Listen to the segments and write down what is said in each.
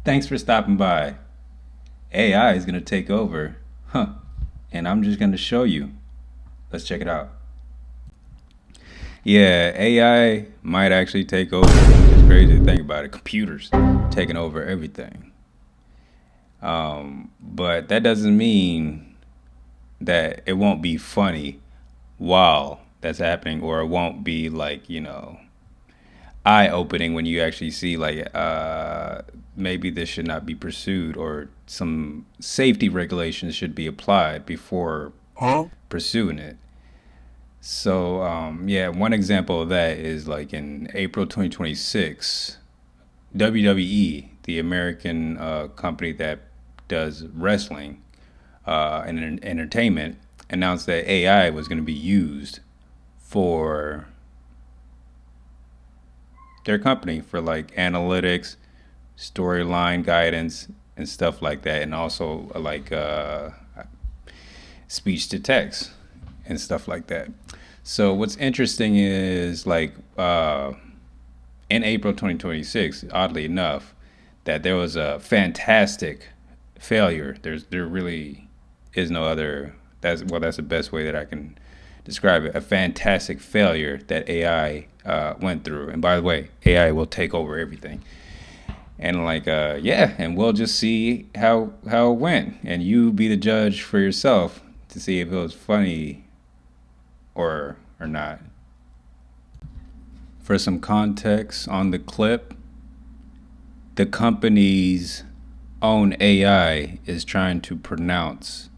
Thanks for stopping by. AI is going to take over. Huh. And I'm just going to show you. Let's check it out. Yeah, AI might actually take over. It's crazy to think about it. Computers taking over everything. But that doesn't mean that it won't be funny while that's happening, or it won't be like, eye opening when you actually see like maybe this should not be pursued, or some safety regulations should be applied before pursuing it. So yeah, one example of that is like in April 2026, WWE, the American company that does wrestling and entertainment, announced that AI was going to be used for their company for like analytics, storyline guidance, and stuff like that, and also like speech to text and stuff like that. So what's interesting is like in April 2026, oddly enough, that there was a fantastic failure. There really is no other. That's the best way that I can describe it. A fantastic failure that AI went through. And by the way, AI will take over everything. And like yeah, and we'll just see how it went, and you be the judge for yourself to see if it was funny or not. For some context on the clip, the company's own AI is trying to pronounce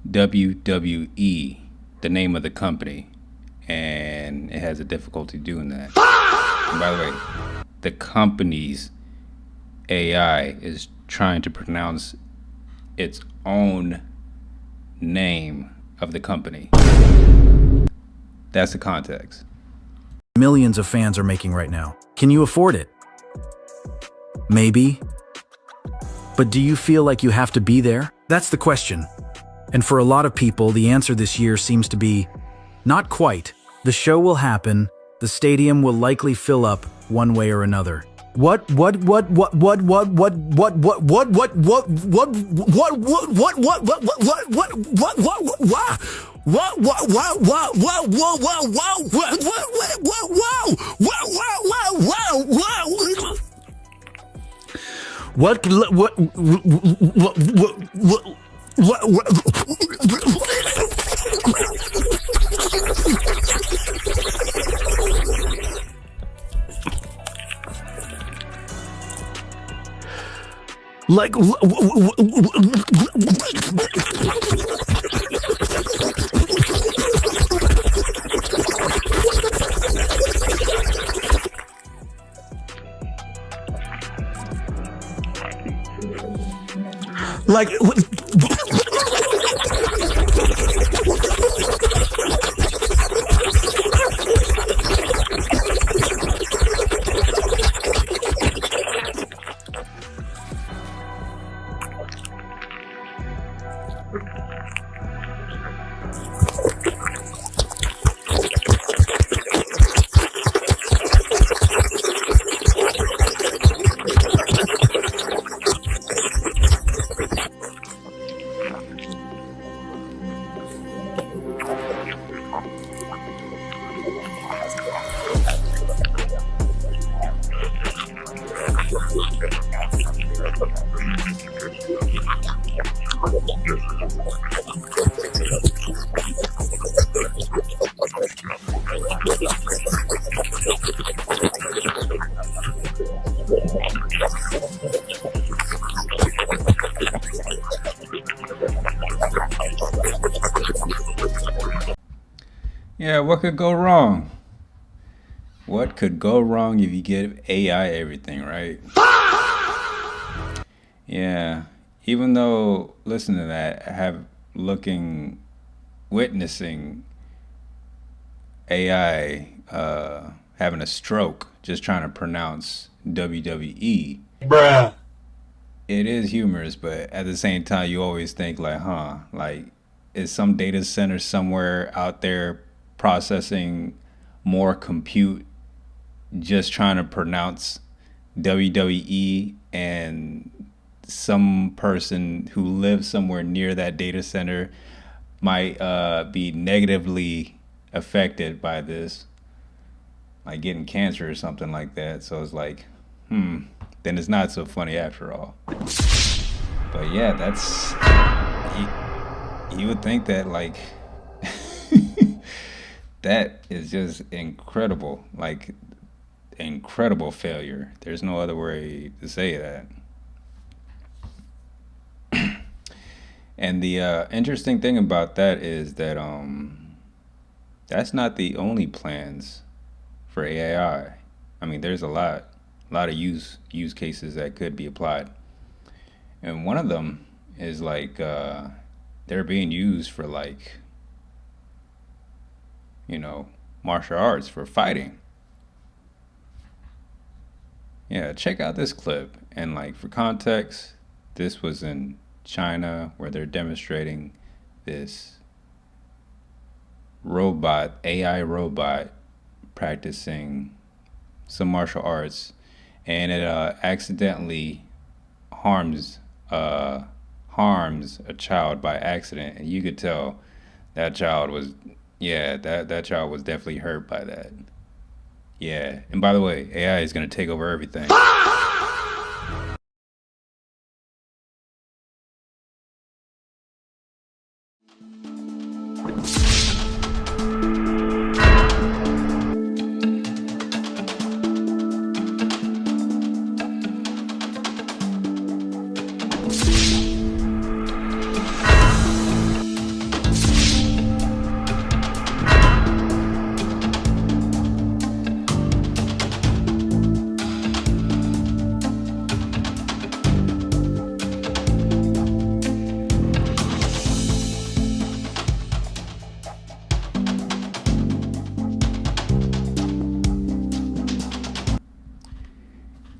WWE, the name of the company, and it has a difficulty doing that. And by the way, the company's AI is trying to pronounce its own name of the company. That's the context. Millions of fans are making right now. Can you afford it? Maybe. But do you feel like you have to be there? That's the question. And for a lot of people, the answer this year seems to be, not quite. The show will happen, the stadium will likely fill up one way or another. Like Yeah, what could go wrong? What could go wrong if you give AI everything, right? Yeah, even though, listen to that, witnessing AI having a stroke just trying to pronounce WWE. Bruh. It is humorous, but at the same time, you always think like, like, is some data center somewhere out there processing more compute just trying to pronounce WWE and some person who lives somewhere near that data center might be negatively affected by this, like getting cancer or something like that. So it's like, then it's not so funny after all. But yeah, that's you would think that like that is just incredible, like incredible failure. There's no other way to say that. And the interesting thing about that is that that's not the only plans for AI. I mean, there's a lot of use cases that could be applied, and one of them is like they're being used for like you know martial arts for fighting. Yeah, check out this clip. And like for context, this was in China where they're demonstrating this robot, AI robot, practicing some martial arts, and it accidentally harms uh, harms a child by accident, and you could tell that child was, yeah, that child was definitely hurt by that. Yeah, and by the way, AI is gonna take over everything.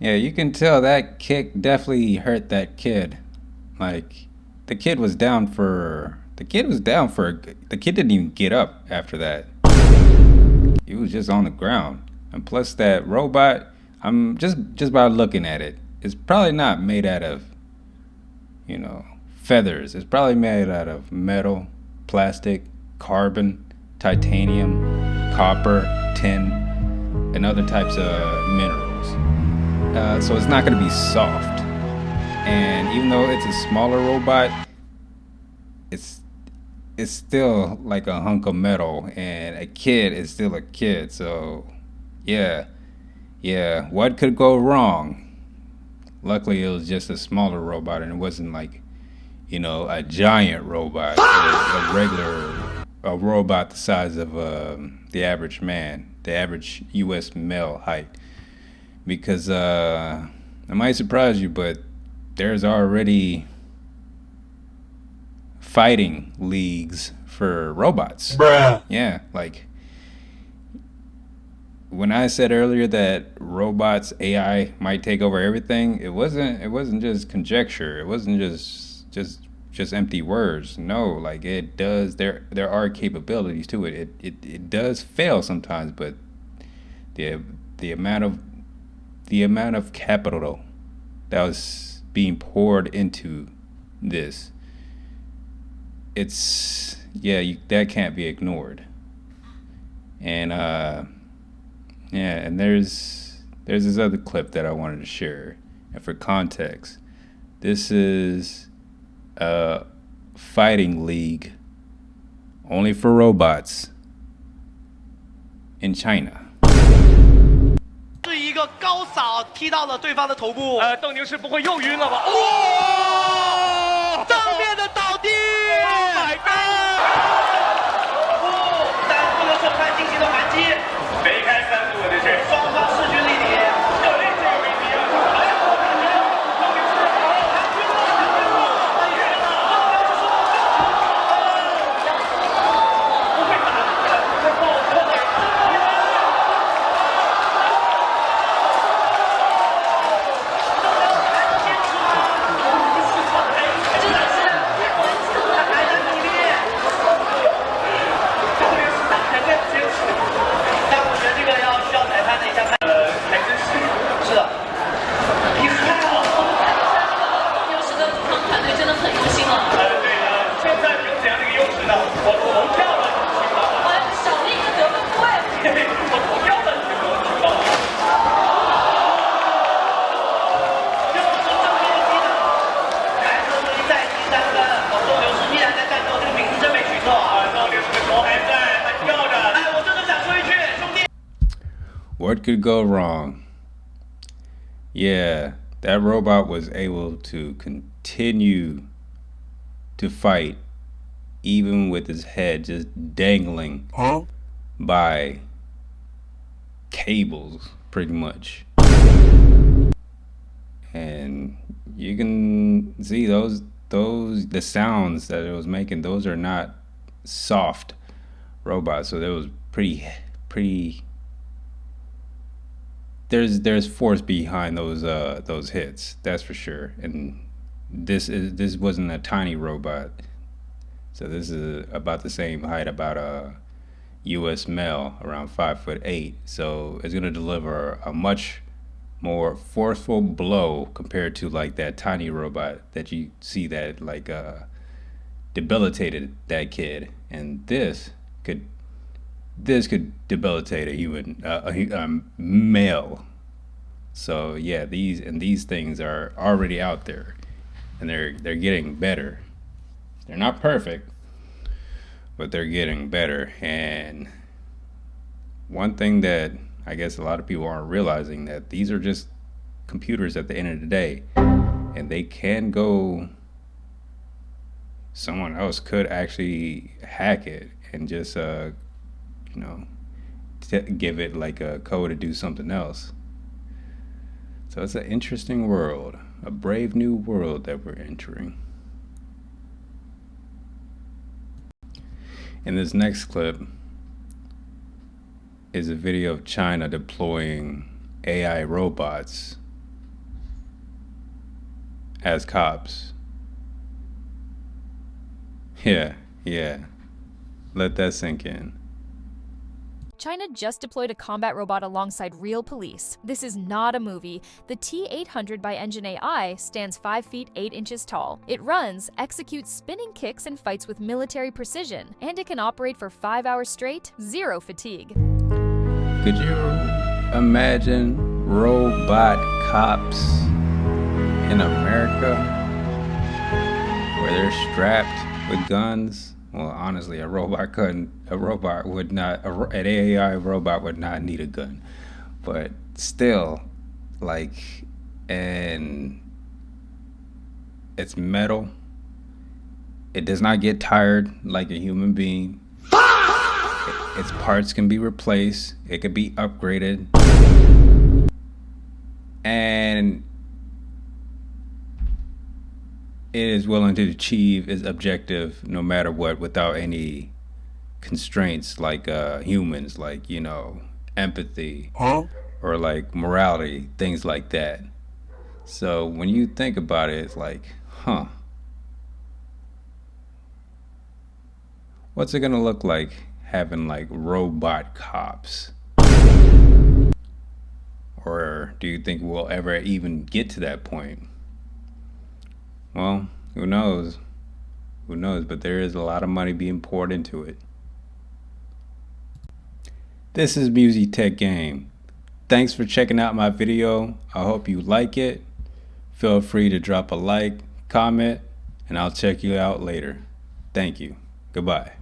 Yeah, you can tell that kick definitely hurt that kid. Like the kid didn't even get up after that. He was just on the ground. And plus that robot, I'm just by looking at it, it's probably not made out of, you know, feathers. It's probably made out of metal, plastic, carbon, titanium, copper, tin, and other types of minerals. So it's not going to be soft. And even though it's a smaller robot, it's it's still like a hunk of metal, and a kid is still a kid. So yeah, yeah. What could go wrong? Luckily, it was just a smaller robot, and it wasn't like a giant robot, a regular a robot the size of the average man, the average U.S. male height. Because it might surprise you, but there's already fighting leagues for robots. Bruh. Yeah, like when I said earlier that robots AI might take over everything, it wasn't just conjecture. It wasn't just empty words. No, like it does. There are capabilities to it. It does fail sometimes, but the the amount of the amount of capital that was being poured into this, it's yeah, that can't be ignored. And yeah, and there's this other clip that I wanted to share. And for context, this is a fighting league only for robots in China. 是一个高扫踢到了对方的头部，邓宁是不会又晕了吧？哇！正面的倒地 ！Oh my god！ 但不能说他进行了还击，梅开三度这是双方势均力敌。What could go wrong? Yeah, that robot was able to continue to fight even with his head just dangling by cables, pretty much. And you can see the sounds that it was making, those are not soft robots. So there was pretty there's force behind those hits, that's for sure. And this wasn't a tiny robot. So this is about the same height, about a US male, around 5'8". So it's gonna deliver a much more forceful blow compared to like that tiny robot that you see that like debilitated that kid. And this could debilitate a human, a male. So yeah, these things are already out there, and they're getting better. They're not perfect, but they're getting better. And one thing that I guess a lot of people aren't realizing, that these are just computers at the end of the day, and they can go. Someone else could actually hack it and just give it like a code to do something else. So it's an interesting world, a brave new world that we're entering. In this next clip is a video of China deploying AI robots as cops. Yeah. Let that sink in. China just deployed a combat robot alongside real police. This is not a movie. The T-800 by Engine AI stands 5 feet 8 inches tall. It runs, executes spinning kicks, and fights with military precision. And it can operate for 5 hours straight, zero fatigue. Could you imagine robot cops in America where they're strapped with guns? Well, honestly, an AI robot would not need a gun. But still, like, and it's metal. It does not get tired like a human being. Its parts can be replaced. It could be upgraded. And it is willing to achieve its objective no matter what, without any constraints like humans, like, empathy or like morality, things like that. So when you think about it, it's like, what's it gonna look like having like robot cops? Or do you think we'll ever even get to that point? Well, who knows? Who knows? But there is a lot of money being poured into it. This is musitechgame. Thanks for checking out my video. I hope you like it. Feel free to drop a like, comment, and I'll check you out later. Thank you. Goodbye.